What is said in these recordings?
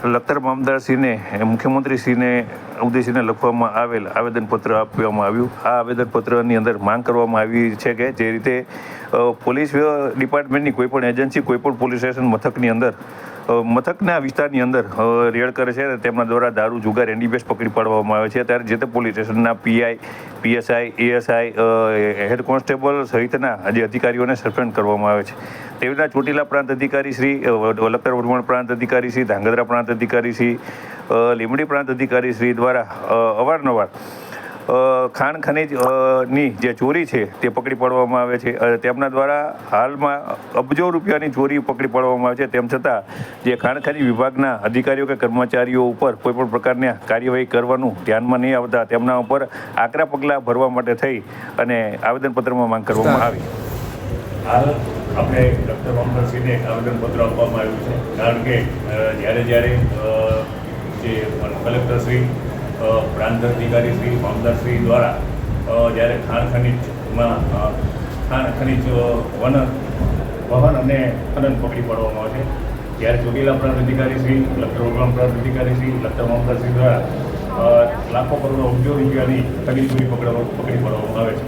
લખતર મામલતદારશ્રીને મુખ્યમંત્રીશ્રીને ઉદ્દેશીને લખવામાં આવેલ આવેદનપત્ર આપવામાં આવ્યું. આ આવેદનપત્રની અંદર માંગ કરવામાં આવી છે કે જે રીતે પોલીસ ડિપાર્ટમેન્ટની કોઈપણ એજન્સી કોઈપણ પોલીસ સ્ટેશન મથકની અંદર મથકના વિસ્તારની અંદર રેડ કરે છે તેમના દ્વારા દારૂ જુગાર એનડીપીએસ પકડી પાડવામાં આવે છે ત્યારે જે તે પોલીસ સ્ટેશનના PI PSI ASI head constable સહિતના જે અધિકારીઓને સસ્પેન્ડ કરવામાં આવે છે. તેવીના ચોટીલા પ્રાંત અધિકારી શ્રી, લખતર વડવણ પ્રાંત અધિકારી શ્રી, ધાંગધ્રા પ્રાંત અધિકારી શ્રી, લીંબડી પ્રાંત અધિકારી શ્રી દ્વારા અવારનવાર ખાણ ખનીજની જે ચોરી છે તે પકડી પાડવામાં આવે છે. તેમના દ્વારા હાલમાં અબજો રૂપિયાની ચોરી પકડી પાડવામાં આવે છે. તેમ છતાં જે ખાણ ખનીજ વિભાગના અધિકારીઓ કે કર્મચારીઓ ઉપર કોઈપણ પ્રકારની કાર્યવાહી કરવાનું ધ્યાનમાં નહીં આવતા તેમના ઉપર આકરા પગલાં ભરવા માટે થઈ અને આવેદનપત્રમાં માંગ કરવામાં આવી. હાલ આપણે ડૉક્ટર મામલતદારશ્રીને એક આવેદનપત્ર આપવામાં આવ્યું છે, કારણ કે જ્યારે જે કલેક્ટરશ્રી, પ્રાંત અધિકારીશ્રી, મામલતદારશ્રી દ્વારા જ્યારે ખાણ ખનીજ વહન અને ખનન પકડી પાડવામાં આવે છે, ત્યારે ચોટીલા પ્રાંત અધિકારીશ્રી, લખતર વડવણ પ્રાંત અધિકારીશ્રી, લખતર મામલતદારશ્રી દ્વારા લાખો કરોડો અબજો રૂપિયાની ખનીજ ચોરી પકડી પાડવામાં આવે છે.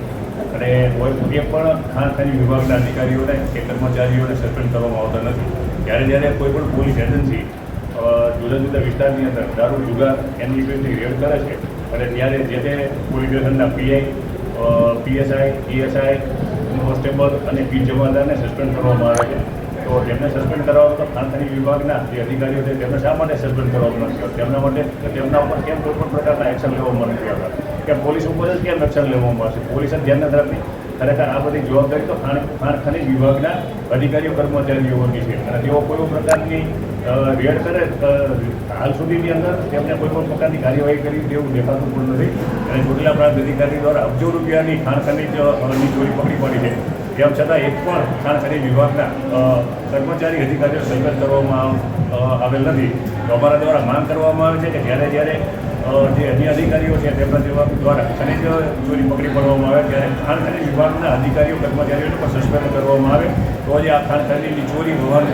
અને કોઈ પણ ખાણ ખનીજ વિભાગના અધિકારીઓને કે કર્મચારીઓને સસ્પેન્ડ કરવામાં આવતા નથી. જ્યારે કોઈ પણ પોલીસ એજન્સી જુદા જુદા વિસ્તારની અંદર દારૂ જુગાર એનડીપીએસની રેડ કરે છે અને ત્યારે જે તે પોલીસ સ્ટેશનના પીઆઈ પીએસઆઈ પીએસઆઈ કોન્સ્ટેબલ અને પી જમાદારને સસ્પેન્ડ કરવામાં આવે છે. તો તેમને સસ્પેન્ડ કરવામાં તો ખાણ ખનીજ વિભાગના જે અધિકારીઓ છે તેમને શા માટે સસ્પેન્ડ કરવામાં નથી આવતા? તેમના ઉપર કેમ કોઈ પણ પ્રકારના એક્શન લેવામાં નથી આવતા? કે પોલીસ ઉપર જ કેમ એક્શન લેવામાં આવશે? પોલીસ જ ધ્યાન નથી રાખતી. ખરેખર આ બધી જવાબદારી તો ખાણ ખનીજ વિભાગના અધિકારીઓ કર્મચારીઓની છે અને તેઓ કોઈ પ્રકારની રેડ કરે હાલ સુધીની અંદર તેમને કોઈ પણ પ્રકારની કાર્યવાહી કરી તેવું દેખાતું પણ નથી. અને ચોટીલા પ્રાંત અધિકારી દ્વારા અબજો રૂપિયાની ખાણ ખનીજની ચોરી પકડી પડી છે. તેમ છતાં એક પણ ખાણ ખનીજ વિભાગના કર્મચારી અધિકારીઓ સસ્પેન્ડ કરવામાં આવેલ નથી. તો અમારા દ્વારા માંગ કરવામાં આવે છે કે જ્યારે જે અન્ય અધિકારીઓ છે તેમના દ્વારા ખનીજ ચોરી પકડી પાડવામાં આવે ત્યારે ખાણ ખનીજ વિભાગના અધિકારીઓ કર્મચારીઓને પણ સસ્પેન્ડ કરવામાં આવે તો જ આ ખાણ ખનીજની ચોરી વહન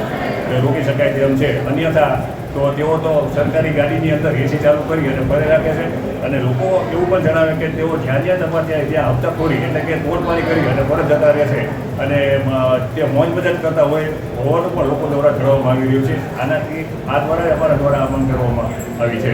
રોકી શકાય તેમ છે. અન્યથા તો તેઓ તો સરકારી ગાડીની અંદર એસી ચાલુ કરી અને ફરે રાખે છે અને લોકો એવું પણ જણાવે કે તેઓ જ્યાં તમારે ત્યાં હપ્તાખોરી એટલે કે તોડમારી કરી અને ફરજ જતા રહે છે અને તે મોજ મજાક કરતા હોવાનું પણ લોકો દ્વારા જણાવવામાં આવી રહ્યું છે. આનાથી આ દ્વારા અમારા દ્વારા આ માંગ કરવામાં આવી છે.